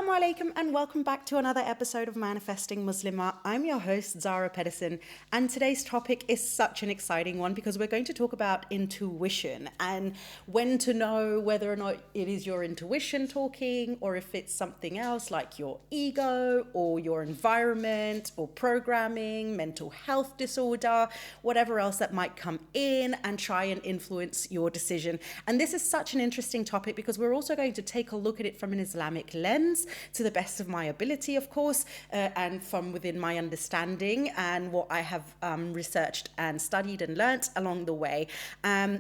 Assalamu alaikum and welcome back to another episode of Manifesting Muslimah. I'm your host, Zara Pedersen, and today's topic is such an exciting one because we're going to talk about intuition and when to know whether or not it is your intuition talking or if it's something else like your ego or your environment or programming, mental health disorder, whatever else that might come in and try and influence your decision. And this is such an interesting topic because we're also going to take a look at it from an Islamic lens to the best of my ability, of course, and from within my understanding and what I have researched and studied and learnt along the way.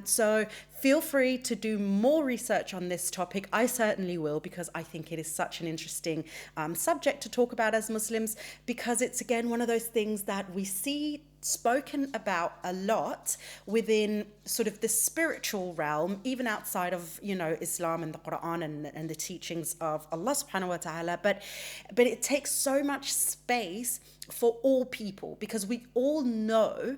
So feel free to do more research on this topic. I certainly will, because I think it is such an interesting subject to talk about as Muslims, because it's again one of those things that we see spoken about a lot within sort of the spiritual realm, even outside of, Islam and the Quran and the teachings of Allah subhanahu wa ta'ala. But it takes so much space for all people because we all know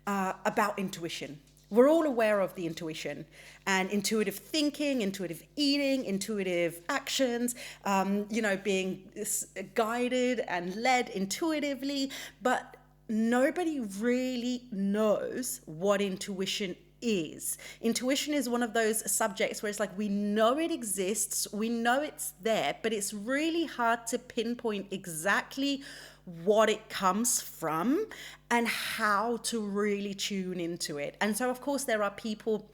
about intuition. We're all aware of the intuition and intuitive thinking, intuitive eating, intuitive actions, being guided and led intuitively. But nobody really knows what intuition is. Intuition is one of those subjects where it's like we know it exists, we know it's there, but it's really hard to pinpoint exactly what it comes from and how to really tune into it. And so, of course, there are people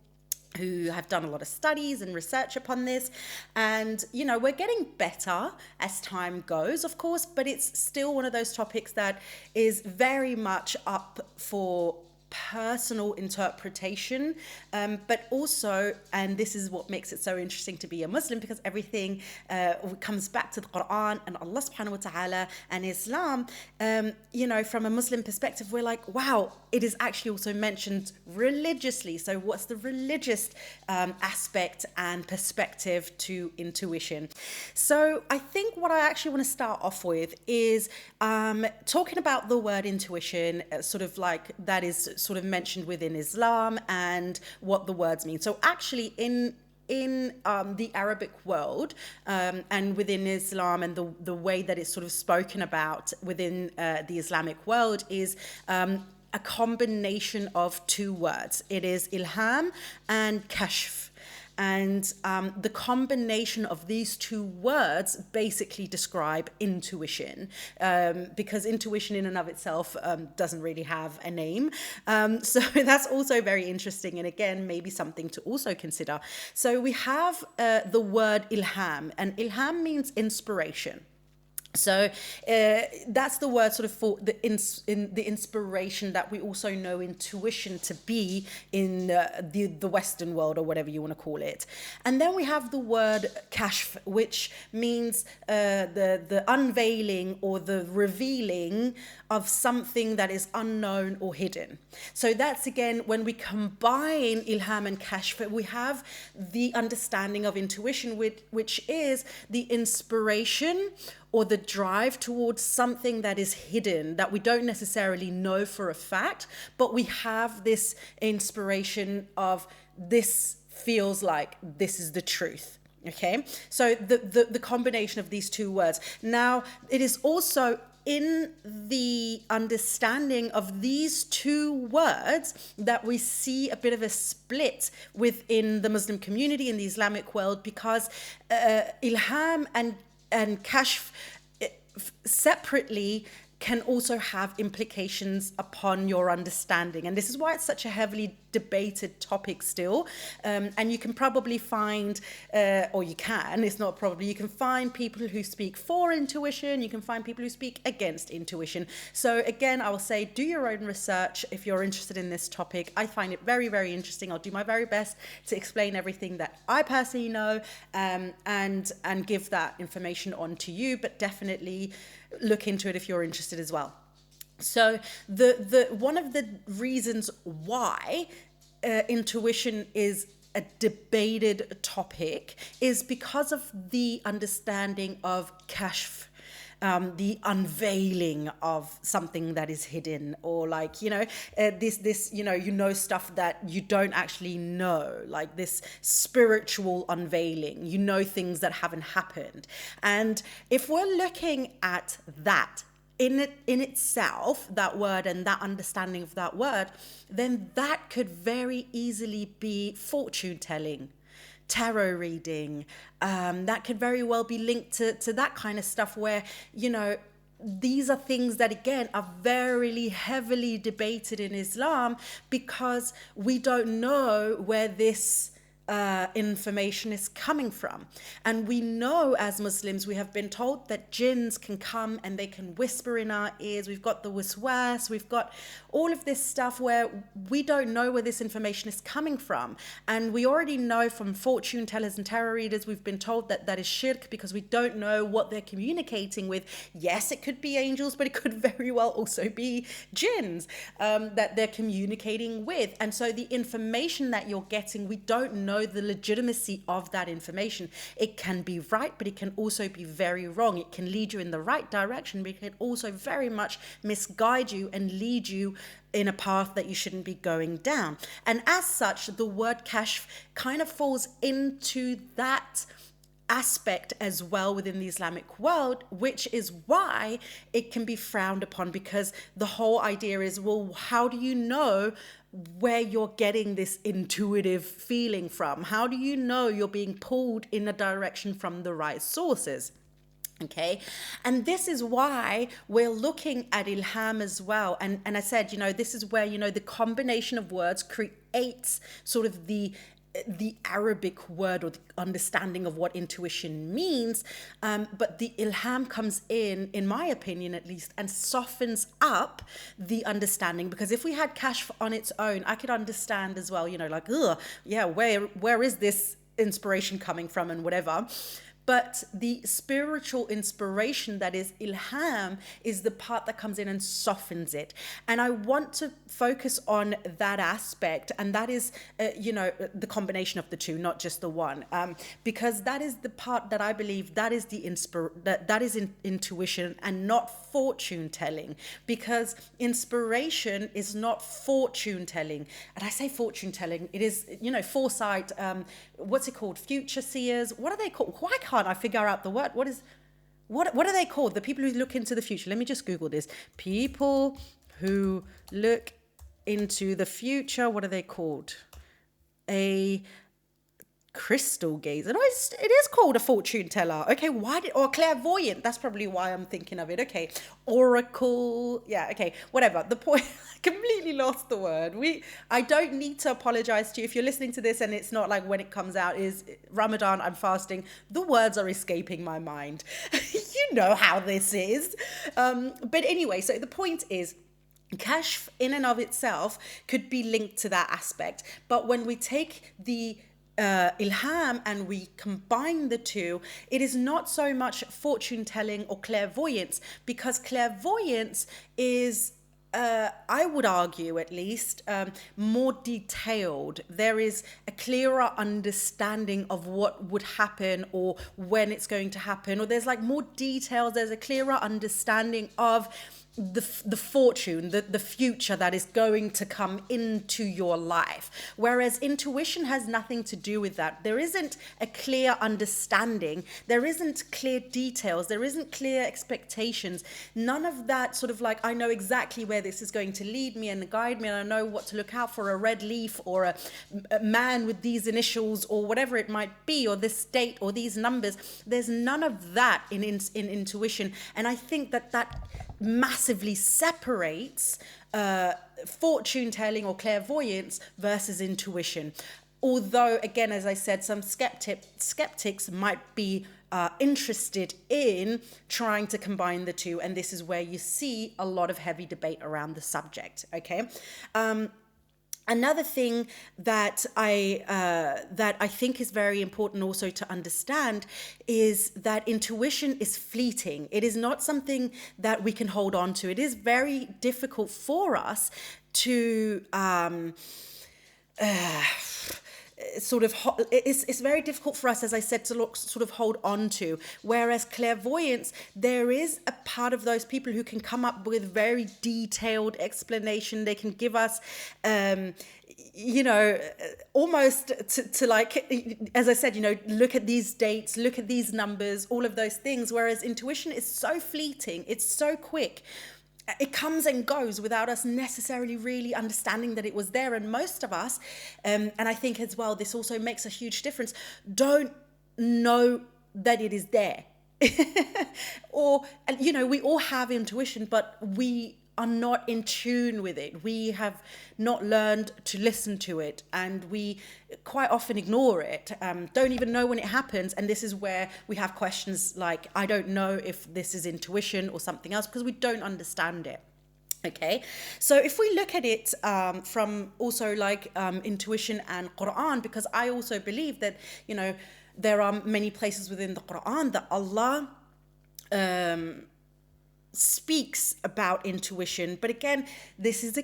who have done a lot of studies and research upon this. And, we're getting better as time goes, of course, but it's still one of those topics that is very much up for personal interpretation, but also, and this is what makes it so interesting to be a Muslim, because everything comes back to the Quran and Allah subhanahu wa ta'ala and Islam. From a Muslim perspective, we're like, wow, it is actually also mentioned religiously. So what's the religious aspect and perspective to intuition? So I think what I actually want to start off with is talking about the word intuition, sort of like that is sort of mentioned within Islam and what the words mean. So actually in the Arabic world and within Islam and the way that it's sort of spoken about within the Islamic world is a combination of two words. It is ilham and kashf. And the combination of these two words basically describe intuition, because intuition in and of itself doesn't really have a name. So that's also very interesting. And again, maybe something to also consider. So we have the word ilham, and ilham means inspiration. So that's the word sort of for the inspiration that we also know intuition to be in the Western world, or whatever you want to call it. And then we have the word kashf, which means the unveiling or the revealing of something that is unknown or hidden. So that's again, when we combine ilham and kashf, we have the understanding of intuition, which is the inspiration or the drive towards something that is hidden, that we don't necessarily know for a fact, but we have this inspiration of this feels like this is the truth. Okay, so the combination of these two words. Now, it is also in the understanding of these two words that we see a bit of a split within the Muslim community in the Islamic world, because ilham and kashf separately can also have implications upon your understanding. And this is why it's such a heavily debated topic still. And you can probably find, or you can, it's not probably, you can find people who speak for intuition, you can find people who speak against intuition. So again, I will say, do your own research if you're interested in this topic. I find it very, very interesting. I'll do my very best to explain everything that I personally know, and give that information on to you, but definitely look into it if you're interested as well. So the one of the reasons why intuition is a debated topic is because of the understanding of kashf. the unveiling of something that is hidden, or like, this stuff that you don't actually know, like this spiritual unveiling, things that haven't happened. And if we're looking at that in itself, that word and that understanding of that word, then that could very easily be fortune telling, tarot reading. That could very well be linked to that kind of stuff where, these are things that, again, are very heavily debated in Islam, because we don't know where this information is coming from. And we know, as Muslims, we have been told that jinns can come and they can whisper in our ears. We've got the waswas, we've got all of this stuff where we don't know where this information is coming from. And we already know from fortune tellers and tarot readers, we've been told that that is shirk, because we don't know what they're communicating with. Yes, it could be angels, but it could very well also be jinns that they're communicating with. And so the information that you're getting, we don't know the legitimacy of that information. It can be right, but it can also be very wrong. It can lead you in the right direction, but it can also very much misguide you and lead you in a path that you shouldn't be going down. And as such, the word kashf kind of falls into that aspect as well within the Islamic world, which is why it can be frowned upon, because the whole idea is, well, how do you know where you're getting this intuitive feeling from? How do you know you're being pulled in a direction from the right sources? Okay, and this is why we're looking at ilham as well. And I said, this is where, the combination of words creates sort of the Arabic word, or the understanding of what intuition means. But the ilham comes in my opinion at least, and softens up the understanding. Because if we had kashf on its own, I could understand as well, like, where is this inspiration coming from and whatever. But the spiritual inspiration that is ilham is the part that comes in and softens it. And I want to focus on that aspect. And that is, the combination of the two, not just the one. Because that is the part that I believe that is that is intuition and not fortune telling. Because inspiration is not fortune telling. And I say fortune telling, it is, foresight, what's it called? Future seers. What are they called? Why can't I figure out the word? What are they called? The people who look into the future. Let me just Google this. People who look into the future. What are they called? A crystal gazer. No, it is called a fortune teller. Okay, or clairvoyant. That's probably why I'm thinking of it. Okay, oracle. Yeah, okay, whatever. The point, I completely lost the word. I don't need to apologize to you if you're listening to this and it's not like when it comes out is Ramadan, I'm fasting. The words are escaping my mind. You know how this is. But anyway, so the point is, kashf in and of itself could be linked to that aspect. But when we take the ilham and we combine the two, it is not so much fortune telling or clairvoyance, because clairvoyance is, I would argue at least, more detailed. There is a clearer understanding of what would happen or when it's going to happen, or there's like more details. There's a clearer understanding of the fortune, the future that is going to come into your life. Whereas intuition has nothing to do with that. There isn't a clear understanding. There isn't clear details. There isn't clear expectations. None of that sort of like, I know exactly where this is going to lead me and guide me, and I know what to look out for, a red leaf or a man with these initials or whatever it might be, or this date or these numbers. There's none of that in intuition. And I think that massively separates fortune telling or clairvoyance versus intuition. Although, again, as I said, some skeptics might be interested in trying to combine the two, and this is where you see a lot of heavy debate around the subject. Okay. Another thing that I think is very important also to understand is that intuition is fleeting. It is not something that we can hold on to. It is very difficult for us to it's very difficult for us, as I said, to sort of hold on to. Whereas clairvoyance, there is a part of those people who can come up with very detailed explanation. They can give us almost to like, as I said, look at these dates, look at these numbers, all of those things. Whereas intuition is so fleeting, it's so quick. It comes and goes without us necessarily really understanding that it was there. And most of us, and I think as well, this also makes a huge difference, don't know that it is there. Or, we all have intuition, but we are not in tune with it. We have not learned to listen to it, and we quite often ignore it, don't even know when it happens. And this is where we have questions like, I don't know if this is intuition or something else, because we don't understand it. Okay, so if we look at it from also like intuition and Quran, because I also believe that, there are many places within the Quran that Allah speaks about intuition. But again, this is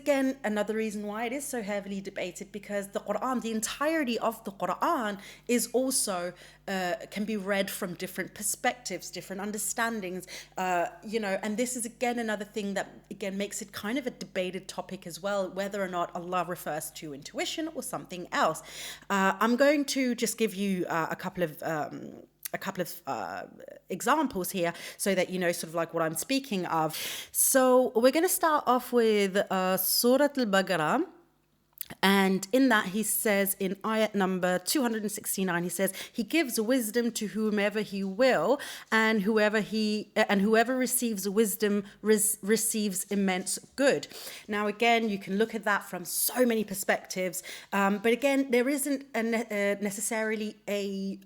another reason why it is so heavily debated, because the Quran, the entirety of the Quran is also can be read from different perspectives, different understandings, and this is again another thing that again makes it kind of a debated topic as well, whether or not Allah refers to intuition or something else. I'm going to just give you a couple of examples here so that you know sort of like what I'm speaking of. So we're going to start off with Surah Al-Baqarah. And in that he says in ayat number 269, he says, he gives wisdom to whomever he will, and whoever receives wisdom receives immense good. Now again, you can look at that from so many perspectives, but again, there isn't necessarily he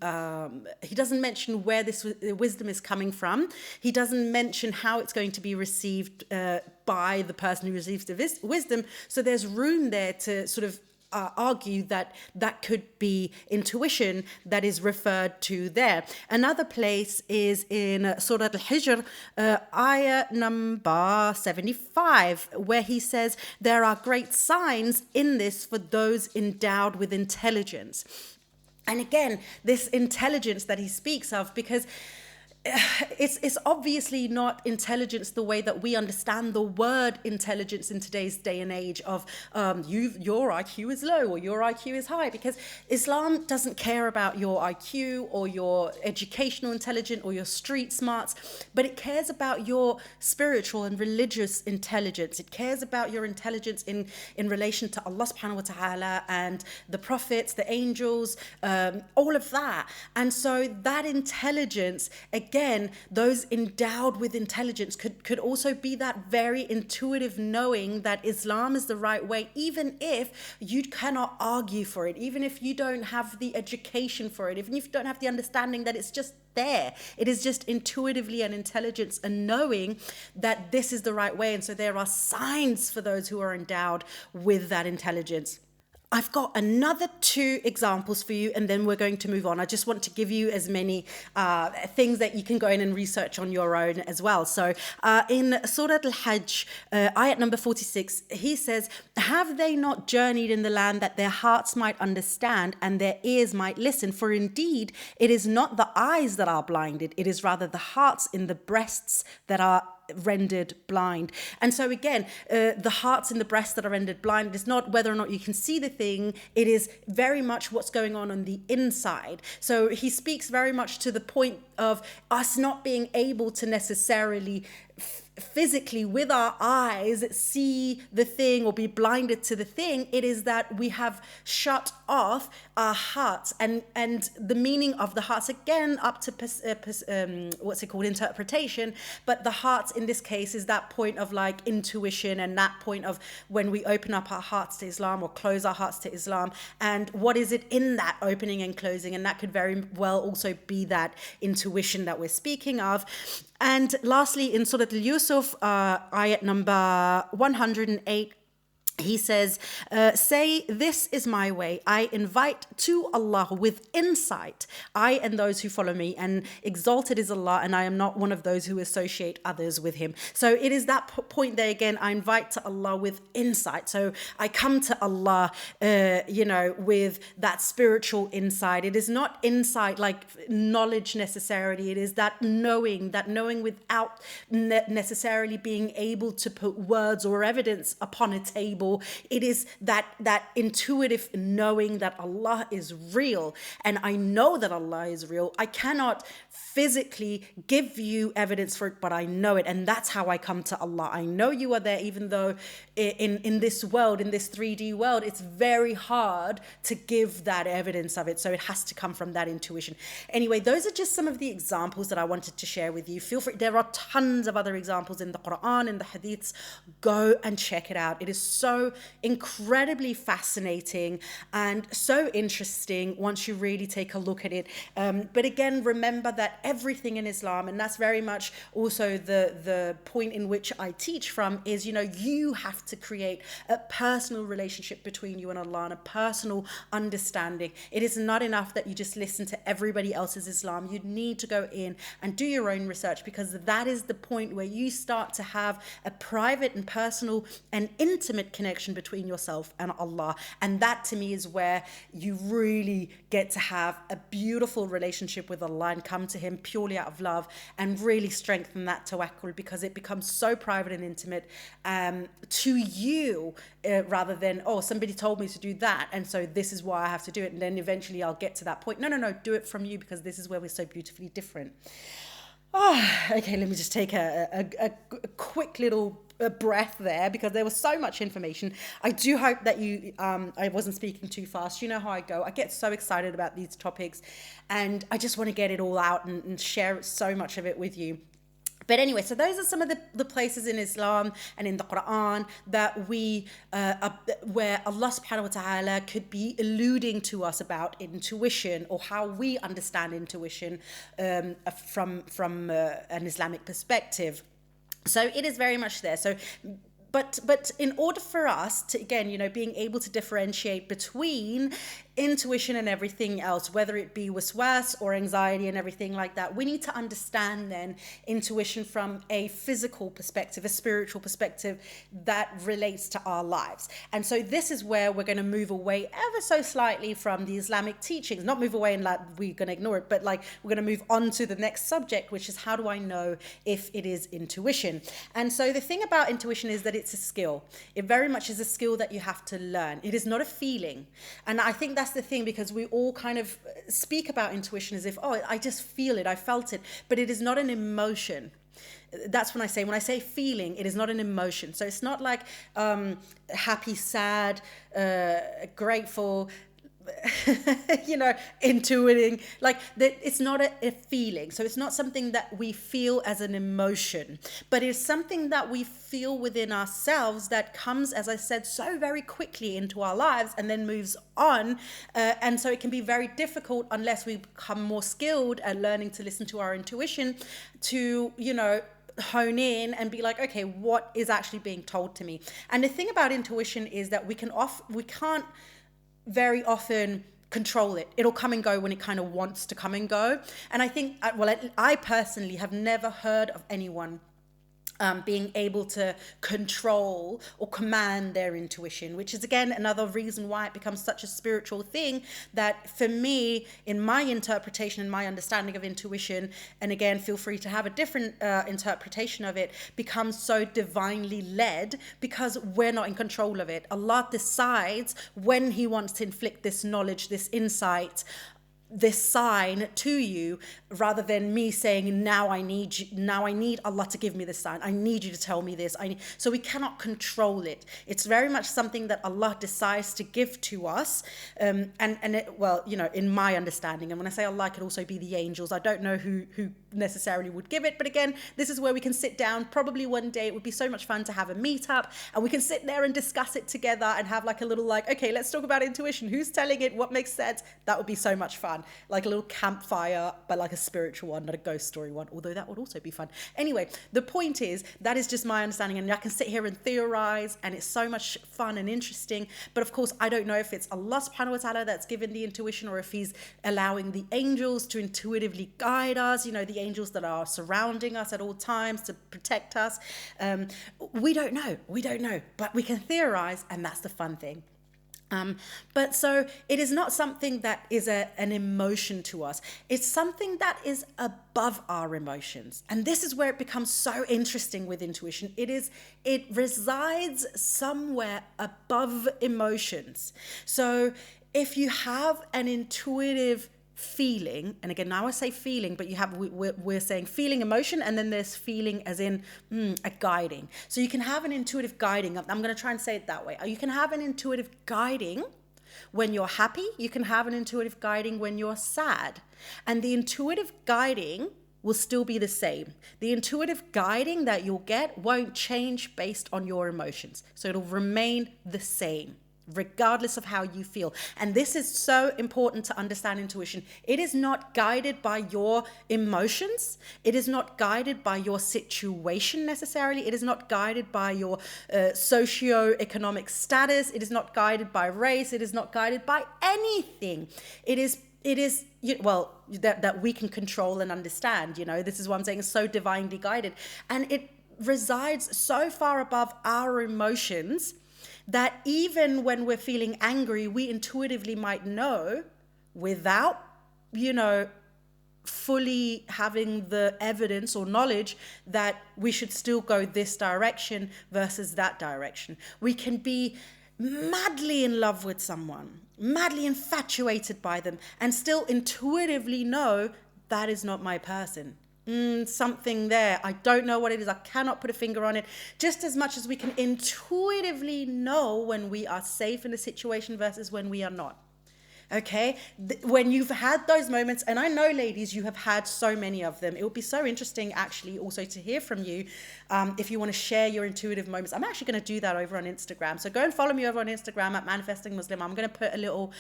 doesn't mention where this wisdom is coming from. He doesn't mention how it's going to be received by the person who receives the wisdom. So there's room there to sort of argue that that could be intuition that is referred to there. Another place is in Surah Al-Hijr, ayah number 75, where he says, there are great signs in this for those endowed with intelligence. And again, this intelligence that he speaks of, because it's obviously not intelligence the way that we understand the word intelligence in today's day and age of your IQ is low or your IQ is high, because Islam doesn't care about your IQ or your educational intelligence or your street smarts, but it cares about your spiritual and religious intelligence. It cares about your intelligence in relation to Allah subhanahu wa ta'ala and the prophets, the angels, all of that. And so that intelligence, again, those endowed with intelligence could also be that very intuitive knowing that Islam is the right way, even if you cannot argue for it, even if you don't have the education for it, even if you don't have the understanding that it's just there. It is just intuitively an intelligence and knowing that this is the right way. And so there are signs for those who are endowed with that intelligence. I've got another 2 examples for you, and then we're going to move on. I just want to give you as many things that you can go in and research on your own as well. So in Surah Al-Hajj, ayat number 46, he says, have they not journeyed in the land that their hearts might understand and their ears might listen? For indeed, it is not the eyes that are blinded, it is rather the hearts in the breasts that are rendered blind. And so again, the hearts in the breast that are rendered blind is not whether or not you can see the thing, it is very much what's going on the inside. So he speaks very much to the point of us not being able to necessarily physically with our eyes see the thing or be blinded to the thing. It is that we have shut off our hearts, and the meaning of the hearts, again, up to interpretation, but the hearts in this case is that point of like intuition, and that point of when we open up our hearts to Islam or close our hearts to Islam, and what is it in that opening and closing, and that could very well also be that intuition that we're speaking of. And lastly, in Surah Al-Yusuf, ayat number 108, He says, say, this is my way. I invite to Allah with insight, I and those who follow me, and exalted is Allah, and I am not one of those who associate others with him. So it is that point there again, I invite to Allah with insight. So I come to Allah, with that spiritual insight. It is not insight like knowledge necessarily. It is that knowing without necessarily being able to put words or evidence upon a table. It is that intuitive knowing that Allah is real, and I know that Allah is real. I cannot physically give you evidence for it, but I know it, and that's how I come to Allah. I know you are there, even though in this world, in this 3D world, it's very hard to give that evidence of it. So it has to come from that intuition. Anyway, those are just some of the examples that I wanted to share with you. Feel free, there are tons of other examples in the Quran, in the Hadiths. Go and check it out. It is so incredibly fascinating and so interesting once you really take a look at it. But again, remember that everything in Islam, and that's very much also the point in which I teach from, is, you have to create a personal relationship between you and Allah, and a personal understanding. It is not enough that you just listen to everybody else's Islam. You need to go in and do your own research, because that is the point where you start to have a private and personal and intimate connection between yourself and Allah. And that to me is where you really get to have a beautiful relationship with Allah and come to him purely out of love, and really strengthen that tawakkul, because it becomes so private and intimate to you, rather than, oh, somebody told me to do that, and so this is why I have to do it, and then eventually I'll get to that point. No, do it from you, because this is where we're so beautifully different. Okay, let me just take a quick little breath there, because there was so much information. I do hope that I wasn't speaking too fast. You know how I go. I get so excited about these topics, and I just want to get it all out and share so much of it with you. But anyway, so those are some of the places in Islam and in the Quran that where Allah subhanahu wa ta'ala could be alluding to us about intuition, or how we understand intuition from an Islamic perspective. So it is very much there. So but in order for us to, again, being able to differentiate between intuition and everything else, whether it be waswas or anxiety and everything like that, we need to understand then intuition from a physical perspective, a spiritual perspective that relates to our lives. And so this is where we're going to move away ever so slightly from the Islamic teachings, not move away and like we're going to ignore it, but like we're going to move on to the next subject, which is, how do I know if it is intuition? And so the thing about intuition is that it's a skill. It very much is a skill that you have to learn. It is not a feeling. And I think that's the thing, because we all kind of speak about intuition as if, oh, I just feel it, I felt it, but it is not an emotion. That's when I say feeling, it is not an emotion. So it's not like happy, sad, grateful, intuiting, like that. It's not a feeling. So it's not something that we feel as an emotion, but it's something that we feel within ourselves that comes, as I said, so very quickly into our lives and then moves on. And so it can be very difficult, unless we become more skilled at learning to listen to our intuition, to, hone in and be like, okay, what is actually being told to me? And the thing about intuition is that we can't very often control it. It'll come and go when it kind of wants to come and go. And I think, I personally have never heard of anyone being able to control or command their intuition, which is again another reason why it becomes such a spiritual thing. That for me, in my interpretation and my understanding of intuition, and again feel free to have a different interpretation of it, becomes so divinely led, because we're not in control of it. Allah decides when he wants to inflict this knowledge, this insight, this sign to you, rather than me saying, now I need Allah to give me this sign, I need you to tell me this. So we cannot control it. It's very much something that Allah decides to give to us, in my understanding, and when I say Allah, it could also be the angels. I don't know who necessarily would give it. But again, this is where we can sit down. Probably one day it would be so much fun to have a meetup and we can sit there and discuss it together and have like a little like, okay, let's talk about intuition. Who's telling it? What makes sense? That would be so much fun. Like a little campfire, but like a spiritual one, not a ghost story one, although that would also be fun. Anyway, the point is that is just my understanding, and I can sit here and theorize, and it's so much fun and interesting. But of course, I don't know if it's Allah subhanahu wa ta'ala that's given the intuition, or if he's allowing the angels to intuitively guide us, the angels that are surrounding us at all times to protect us. We don't know, but we can theorize, and that's the fun thing. But so it is not something that is an emotion to us. It's something that is above our emotions. And this is where it becomes so interesting with intuition. It resides somewhere above emotions. So if you have an intuitive feeling, and again, now I say feeling, but we're saying feeling, emotion, and then there's feeling as in a guiding. So you can have an intuitive guiding. I'm going to try and say it that way. You can have an intuitive guiding when you're happy. You can have an intuitive guiding when you're sad. And the intuitive guiding will still be the same. The intuitive guiding that you'll get won't change based on your emotions. So it'll remain the same, regardless of how you feel. And this is so important to understand intuition. It is not guided by your emotions. It is not guided by your situation necessarily. It is not guided by your socio-economic status. It is not guided by race. It is not guided by anything. It is that we can control and understand. This is what I'm saying, is so divinely guided. And it resides so far above our emotions that even when we're feeling angry, we intuitively might know, without, fully having the evidence or knowledge, that we should still go this direction versus that direction. We can be madly in love with someone, madly infatuated by them, and still intuitively know that is not my person. Something there. I don't know what it is. I cannot put a finger on it. Just as much as we can intuitively know when we are safe in a situation versus when we are not. Okay? When you've had those moments, and I know, ladies, you have had so many of them. It would be so interesting, actually, also to hear from you if you want to share your intuitive moments. I'm actually going to do that over on Instagram. So go and follow me over on Instagram at Manifesting Muslim. I'm going to put a little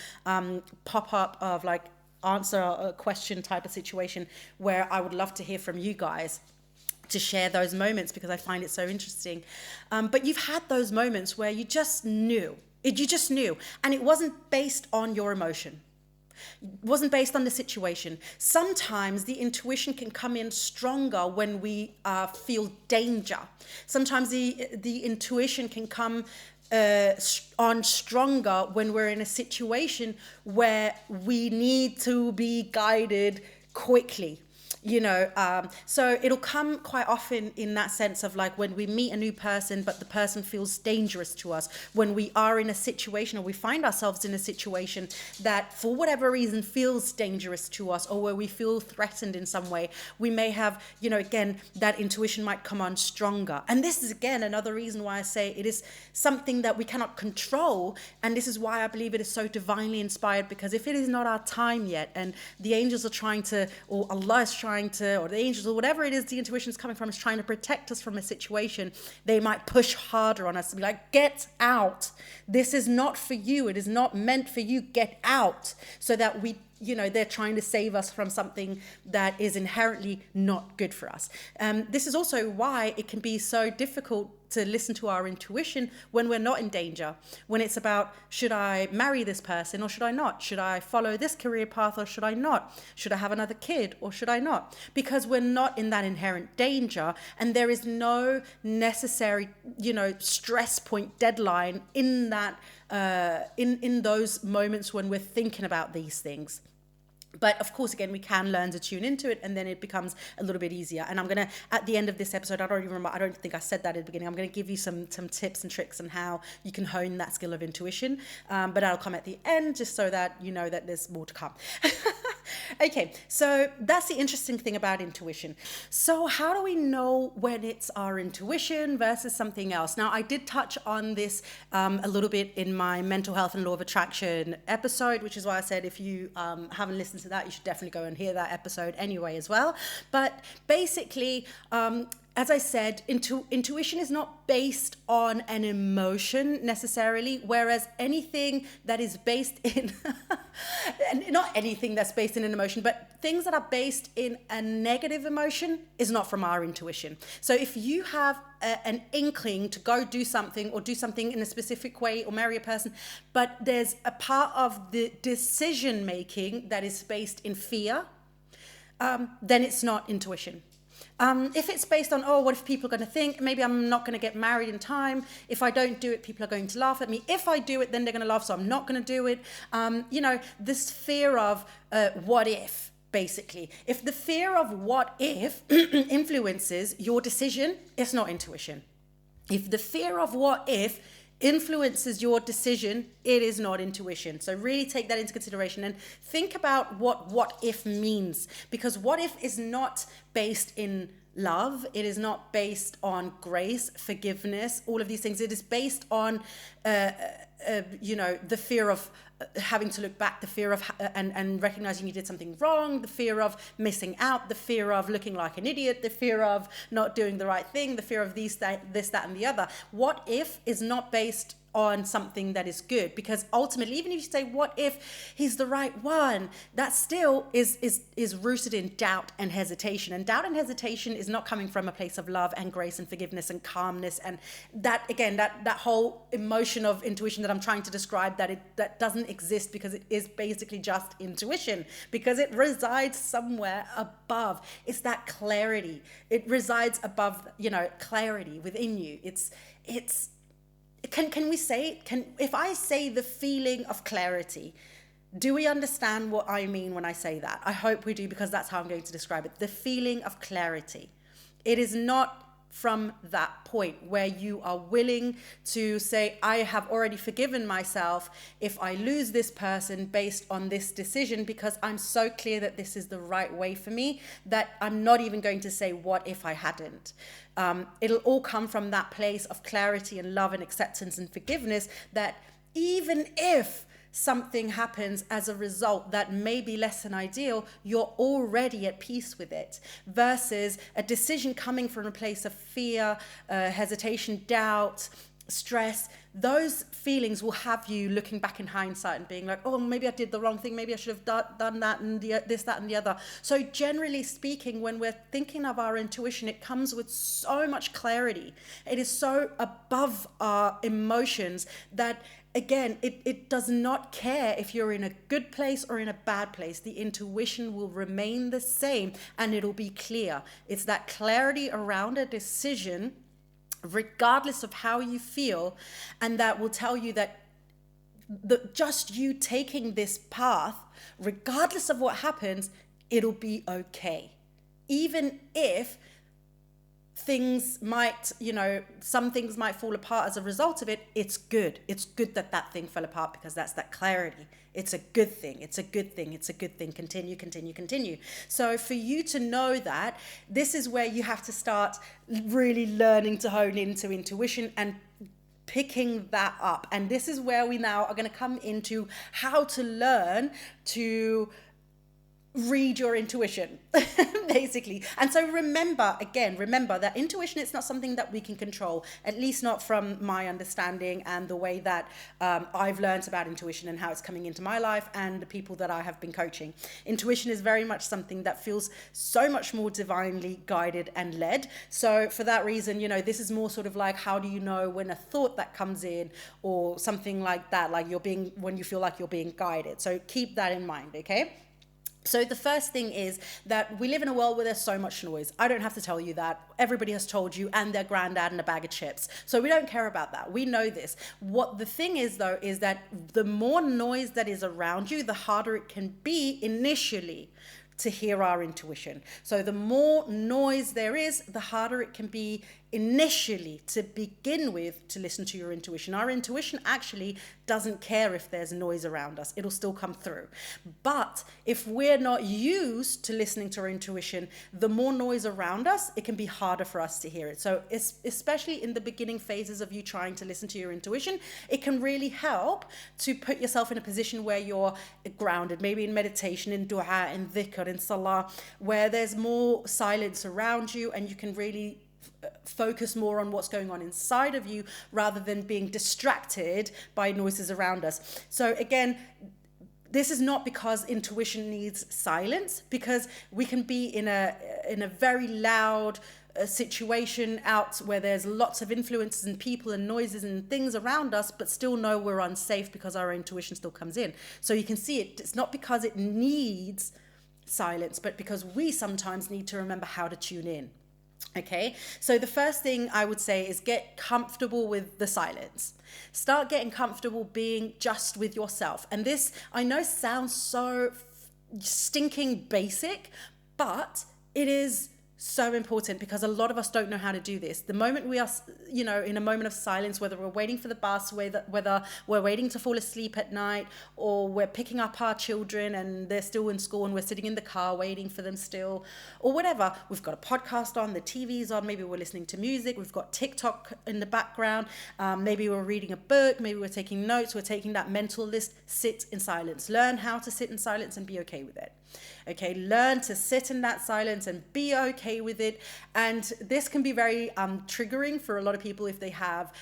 pop-up of like answer a question type of situation where I would love to hear from you guys to share those moments, because I find it so interesting. But you've had those moments where you just knew, and it wasn't based on your emotion. It wasn't based on the situation. Sometimes the intuition can come in stronger when we feel danger. Sometimes the intuition can come on stronger when we're in a situation where we need to be guided quickly. So it'll come quite often in that sense of like when we meet a new person, but the person feels dangerous to us, when we are in a situation or we find ourselves in a situation that for whatever reason feels dangerous to us, or where we feel threatened in some way, we may have, again, that intuition might come on stronger. And this is, again, another reason why I say it is something that we cannot control. And this is why I believe it is so divinely inspired, because if it is not our time yet, and the angels are trying to, or Allah is trying to, or the angels, or whatever it is the intuition is coming from, is trying to protect us from a situation, they might push harder on us and be like, get out. This is not for you. It is not meant for you. Get out. So that we, they're trying to save us from something that is inherently not good for us. This is also why it can be so difficult to listen to our intuition when we're not in danger, when it's about, should I marry this person or should I not? Should I follow this career path or should I not? Should I have another kid or should I not? Because we're not in that inherent danger, and there is no necessary, stress point deadline in that, in those moments when we're thinking about these things. But of course, again, we can learn to tune into it, and then it becomes a little bit easier. And I'm going to, at the end of this episode, I don't think I said that at the beginning, I'm going to give you some tips and tricks on how you can hone that skill of intuition. But that'll come at the end, just so that you know that there's more to come. Okay, so that's the interesting thing about intuition. So, how do we know when it's our intuition versus something else? Now, I did touch on this a little bit in my mental health and law of attraction episode, which is why I said if you haven't listened to that, you should definitely go and hear that episode anyway as well. But basically, as I said, intuition is not based on an emotion necessarily, whereas anything that is based in, and not anything that's based in an emotion, but things that are based in a negative emotion is not from our intuition. So if you have an inkling to go do something or do something in a specific way or marry a person, but there's a part of the decision making that is based in fear, then it's not intuition. If it's based on, oh, what if people are going to think? Maybe I'm not going to get married in time. If I don't do it, people are going to laugh at me. If I do it, then they're going to laugh, so I'm not going to do it. This fear of what if, basically. If the fear of what if influences your decision, it's not intuition. If the fear of what if influences your decision, it is not intuition. So really take that into consideration and think about what if means, because what if is not based in love. It is not based on grace, forgiveness, all of these things. It is based on the fear of having to look back, the fear of and recognizing you did something wrong, the fear of missing out, the fear of looking like an idiot, the fear of not doing the right thing, the fear of this, that, and the other. What if is not based on something that is good, because ultimately, even if you say, what if he's the right one, that still is rooted in doubt and hesitation. And doubt and hesitation is not coming from a place of love and grace and forgiveness and calmness. And that, again, that whole emotion of intuition that I'm trying to describe, that doesn't exist, because it is basically just intuition, because it resides somewhere above. It's that clarity. It resides above, clarity within you. Can we say, if I say the feeling of clarity, do we understand what I mean when I say that? I hope we do, because that's how I'm going to describe it. The feeling of clarity. It is not from that point where you are willing to say, I have already forgiven myself if I lose this person based on this decision, because I'm so clear that this is the right way for me, that I'm not even going to say, what if I hadn't? It'll all come from that place of clarity and love and acceptance and forgiveness, that even if something happens as a result that may be less than ideal, you're already at peace with it, versus a decision coming from a place of fear, hesitation, doubt, stress. Those feelings will have you looking back in hindsight and being like, oh, maybe I did the wrong thing, maybe I should have done that and this, that, and the other. So generally speaking, when we're thinking of our intuition, it comes with so much clarity. It is so above our emotions that, again, it does not care if you're in a good place or in a bad place. The intuition will remain the same and it'll be clear. It's that clarity around a decision, regardless of how you feel, and that will tell you that just you taking this path, regardless of what happens, it'll be okay. Even if things might, some things might fall apart as a result of it, it's good. It's good that thing fell apart, because that's that clarity. It's a good thing. It's a good thing. It's a good thing. Continue, continue, continue. So for you to know that, this is where you have to start really learning to hone into intuition and picking that up. And this is where we now are going to come into how to learn to read your intuition, basically. And so remember that intuition, it's not something that we can control, at least not from my understanding and the way that I've learned about intuition and how it's coming into my life and the people that I have been coaching. Intuition is very much something that feels so much more divinely guided and led. So for that reason, this is more sort of like, how do you know when a thought that comes in or something like that, like when you feel like you're being guided. So keep that in mind, okay? So the first thing is that we live in a world where there's so much noise. I don't have to tell you that. Everybody has told you, and their granddad and a bag of chips. So we don't care about that. We know this. What the thing is, though, is that the more noise that is around you, the harder it can be initially to hear our intuition. So the more noise there is, the harder it can be initially to begin with to listen to your intuition. Our intuition actually doesn't care if there's noise around us, it'll still come through. But if we're not used to listening to our intuition, the more noise around us, it can be harder for us to hear it. So especially in the beginning phases of you trying to listen to your intuition, it can really help to put yourself in a position where you're grounded, maybe in meditation, in dua, in dhikr, in salah, where there's more silence around you and you can really focus more on what's going on inside of you rather than being distracted by noises around us. So again, this is not because intuition needs silence, because we can be in a very loud situation out where there's lots of influences and people and noises and things around us, but still know we're unsafe because our intuition still comes in. So you can see it's not because it needs silence, but because we sometimes need to remember how to tune in. Okay, so the first thing I would say is get comfortable with the silence. Start getting comfortable being just with yourself. And this, I know, sounds so stinking basic, but it is so important because a lot of us don't know how to do this. The moment we are, in a moment of silence, whether we're waiting for the bus, whether we're waiting to fall asleep at night, or we're picking up our children and they're still in school and we're sitting in the car waiting for them still, or whatever, we've got a podcast on, the TV's on, maybe we're listening to music, we've got TikTok in the background, maybe we're reading a book, maybe we're taking notes, we're taking that mental list. Sit in silence. Learn how to sit in silence and be okay with it. Okay, learn to sit in that silence and be okay with it. And this can be very triggering for a lot of people if they have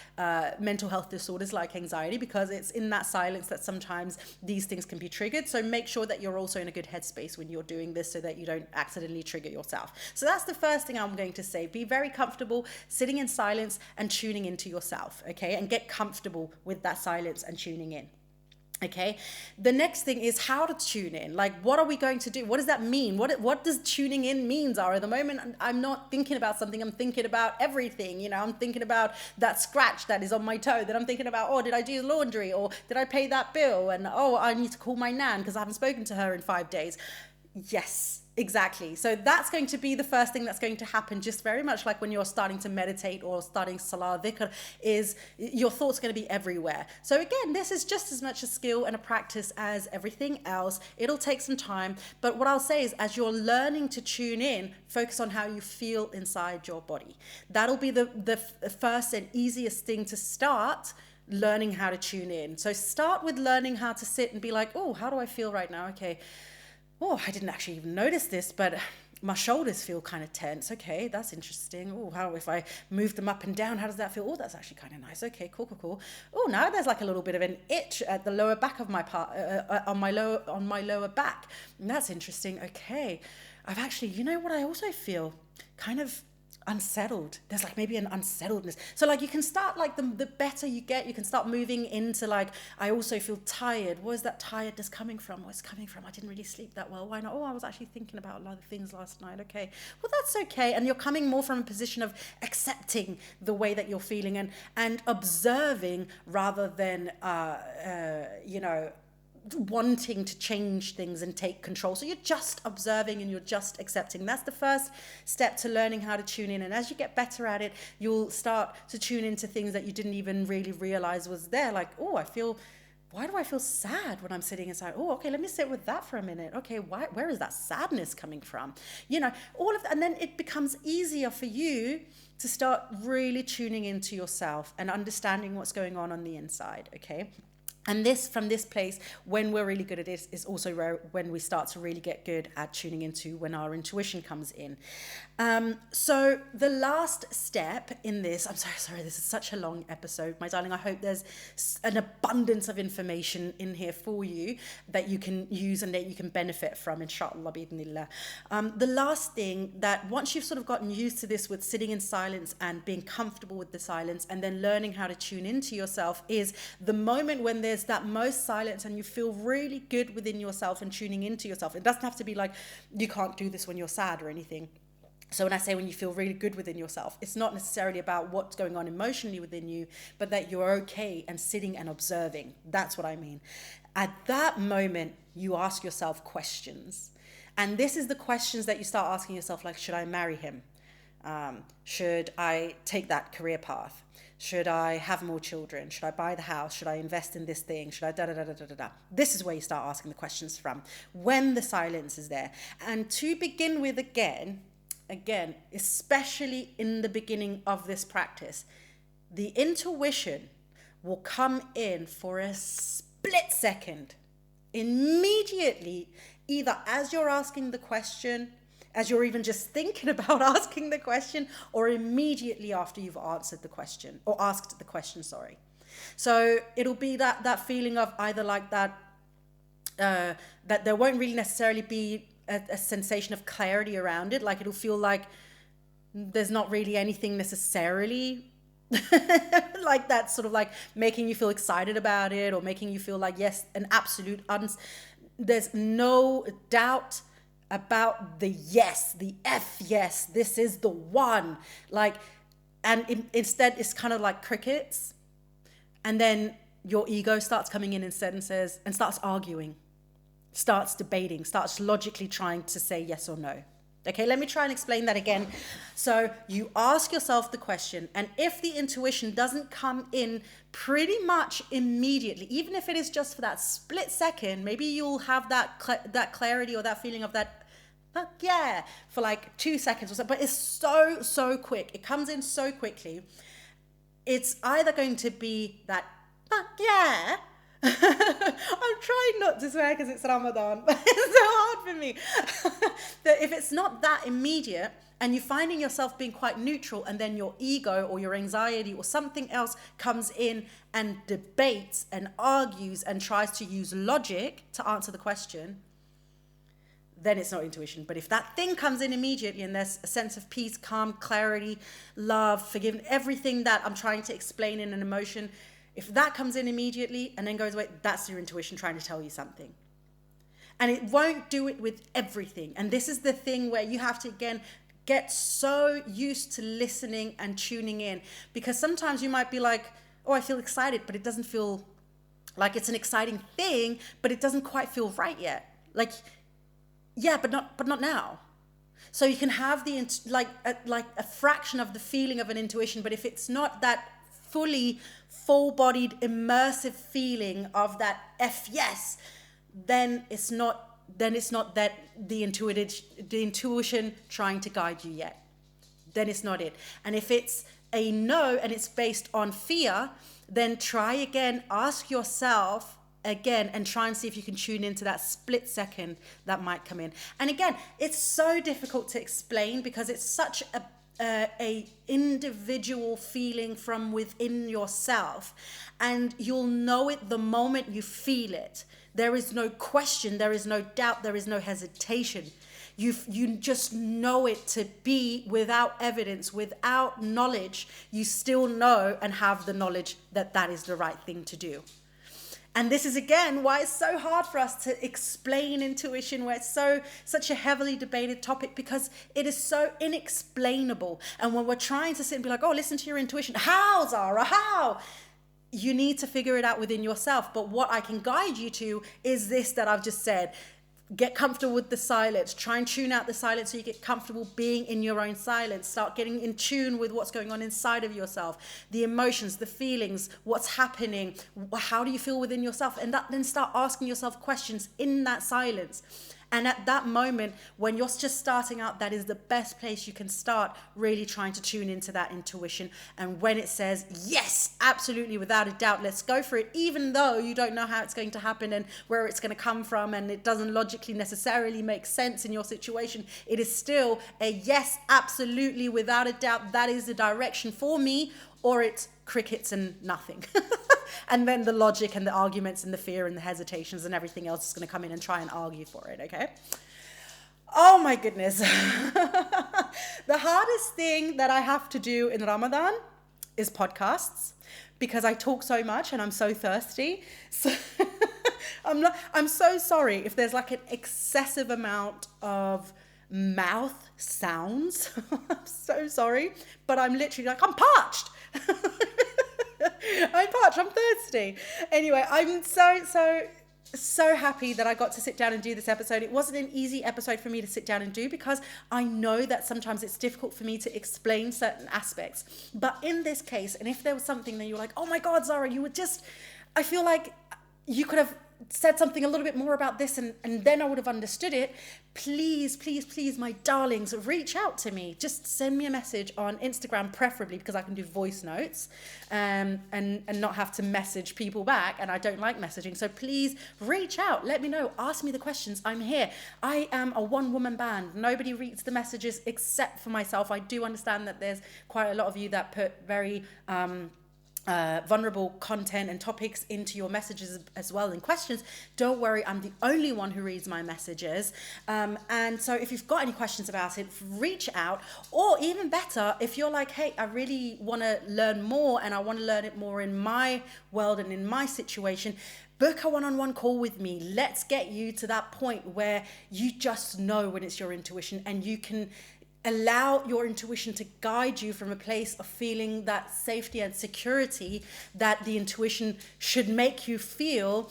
mental health disorders like anxiety, because it's in that silence that sometimes these things can be triggered. So make sure that you're also in a good headspace when you're doing this so that you don't accidentally trigger yourself. So that's the first thing I'm going to say. Be very comfortable sitting in silence and tuning into yourself, okay? And get comfortable with that silence and tuning in. Okay, the next thing is how to tune in. Like, what are we going to do? What does that mean? What does tuning in mean, Zara? At the moment, I'm not thinking about something. I'm thinking about everything. I'm thinking about that scratch that is on my toe. Then I'm thinking about, oh, did I do laundry? Or did I pay that bill? And, oh, I need to call my nan because I haven't spoken to her in 5 days. Yes, exactly. So that's going to be the first thing that's going to happen, just very much like when you're starting to meditate or starting salah dhikr, is your thoughts going to be everywhere. So again, this is just as much a skill and a practice as everything else. It'll take some time, but what I'll say is, as you're learning to tune in, focus on how you feel inside your body. That'll be the first and easiest thing to start learning how to tune in. So start with learning how to sit and be like, oh, how do I feel right now? Okay. Oh, I didn't actually even notice this, but my shoulders feel kind of tense. Okay, that's interesting. Oh, how if I move them up and down, how does that feel? Oh, that's actually kind of nice. Okay, cool. Oh, now there's like a little bit of an itch at the lower back of my part, on my lower back. And that's interesting. Okay, I've actually, what I also feel? Kind of unsettled. There's like maybe an unsettledness. So like you can start, like the better you get, you can start moving into like, I also feel tired. Where's that tiredness coming from? Where's it coming from? I didn't really sleep that well. Why not? Oh, I was actually thinking about a lot of things last night. Okay, well, that's okay. And you're coming more from a position of accepting the way that you're feeling and observing rather than wanting to change things and take control. So you're just observing and you're just accepting. That's the first step to learning how to tune in. And as you get better at it, you'll start to tune into things that you didn't even really realize was there. Like, oh, why do I feel sad when I'm sitting inside? Oh, okay, let me sit with that for a minute. Okay, where is that sadness coming from? All of that. And then it becomes easier for you to start really tuning into yourself and understanding what's going on the inside, okay? And from this place, when we're really good at this, is also when we start to really get good at tuning into when our intuition comes in. So the last step in this, I'm so sorry, this is such a long episode, my darling. I hope there's an abundance of information in here for you that you can use and that you can benefit from, inshallah, bi'idhnillah. The last thing, that once you've sort of gotten used to this with sitting in silence and being comfortable with the silence and then learning how to tune into yourself, is the moment when there's that most silence and you feel really good within yourself and tuning into yourself. It doesn't have to be like you can't do this when you're sad or anything. So when I say when you feel really good within yourself, it's not necessarily about what's going on emotionally within you, but that you're okay and sitting and observing. That's what I mean. At that moment, you ask yourself questions. And this is the questions that you start asking yourself, like, should I marry him? Should I take that career path? Should I have more children? Should I buy the house? Should I invest in this thing? Should I da da da da da da da? This is where you start asking the questions from, when the silence is there. And to begin with, again, especially in the beginning of this practice, the intuition will come in for a split second, immediately, either as you're asking the question, as you're even just thinking about asking the question, or immediately after you've answered the question, or asked the question, sorry. So it'll be that feeling of either like that there won't really necessarily be a sensation of clarity around it. Like it'll feel like there's not really anything necessarily like that, sort of like making you feel excited about it, or making you feel like, yes, an absolute there's no doubt about the yes, the F yes, this is the one. Like, and instead it's kind of like crickets. And then your ego starts coming in instead and starts arguing, starts debating, starts logically trying to say yes or no. Okay, let me try and explain that again. So you ask yourself the question, and if the intuition doesn't come in pretty much immediately, even if it is just for that split second, maybe you'll have that clarity or that feeling of that, yeah, for like 2 seconds or so, but it's so quick. It comes in so quickly. It's either going to be that, yeah, I'm trying not to swear because it's Ramadan, but it's so hard for me. That if it's not that immediate and you're finding yourself being quite neutral, and then your ego or your anxiety or something else comes in and debates and argues and tries to use logic to answer the question, then it's not intuition. But if that thing comes in immediately and there's a sense of peace, calm, clarity, love, forgiveness, everything that I'm trying to explain in an emotion, if that comes in immediately and then goes away, that's your intuition trying to tell you something. And it won't do it with everything. And this is the thing where you have to, again, get so used to listening and tuning in. Because sometimes you might be like, oh, I feel excited, but it doesn't feel like it's an exciting thing, but it doesn't quite feel right yet. Like, yeah, but not now. So you can have the like a fraction of the feeling of an intuition, but if it's not that fully full-bodied immersive feeling of that F yes, then it's not that the intuition trying to guide you yet. Then it's not it. And if it's a no and it's based on fear, then try again, ask yourself again, and try and see if you can tune into that split second that might come in. And again, it's so difficult to explain because it's such a individual feeling from within yourself, and you'll know it the moment you feel it. There is no question, there is no doubt, there is no hesitation. You just know it to be, without evidence, without knowledge. You still know and have the knowledge that that is the right thing to do. And this is, again, why it's so hard for us to explain intuition, where it's such a heavily debated topic, because it is so inexplainable. And when we're trying to sit and be like, oh, listen to your intuition. How, Zara? How? You need to figure it out within yourself. But what I can guide you to is this that I've just said. Get comfortable with the silence. Try and tune out the silence so you get comfortable being in your own silence. Start getting in tune with what's going on inside of yourself. The emotions, the feelings, what's happening. How do you feel within yourself? And then start asking yourself questions in that silence. And at that moment, when you're just starting out, that is the best place you can start really trying to tune into that intuition. And when it says, yes, absolutely, without a doubt, let's go for it, even though you don't know how it's going to happen and where it's going to come from, and it doesn't logically necessarily make sense in your situation, it is still a yes, absolutely, without a doubt, that is the direction for me, or it's crickets and nothing. And then the logic and the arguments and the fear and the hesitations and everything else is going to come in and try and argue for it, okay? Oh my goodness. The hardest thing that I have to do in Ramadan is podcasts, because I talk so much and I'm so thirsty. So I'm so sorry if there's like an excessive amount of mouth sounds. I'm so sorry, but I'm literally like, I'm parched. I'm parched, I'm thirsty. Anyway, I'm so so happy that I got to sit down and do this episode. It wasn't an easy episode for me to sit down and do because I know that sometimes it's difficult for me to explain certain aspects. But in this case, and if there was something that you're like, oh my God, Zara, I feel like you could have said something a little bit more about this and then I would have understood it. Please, please, please, my darlings, reach out to me. Just send me a message on Instagram, preferably because I can do voice notes and not have to message people back. And I don't like messaging. So please reach out. Let me know. Ask me the questions. I'm here. I am a one-woman band. Nobody reads the messages except for myself. I do understand that there's quite a lot of you that put very vulnerable content and topics into your messages as well and questions. Don't worry, I'm the only one who reads my messages. And so if you've got any questions about it, reach out. Or even better, if you're like, hey, I really want to learn more and I want to learn it more in my world and in my situation, book a one-on-one call with me. Let's get you to that point where you just know when it's your intuition and you can allow your intuition to guide you from a place of feeling that safety and security that the intuition should make you feel,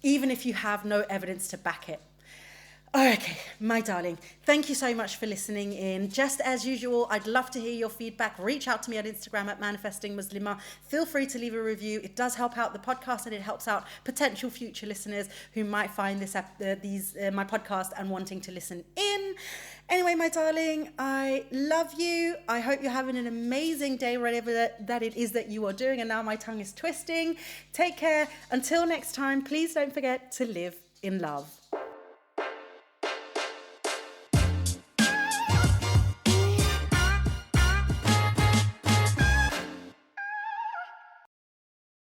even if you have no evidence to back it. Okay, my darling, thank you so much for listening in. Just as usual, I'd love to hear your feedback. Reach out to me on Instagram at Manifesting Muslima. Feel free to leave a review. It does help out the podcast and it helps out potential future listeners who might find my podcast and wanting to listen in. Anyway, my darling, I love you. I hope you're having an amazing day, whatever that it is that you are doing. And now my tongue is twisting. Take care. Until next time, please don't forget to live in love.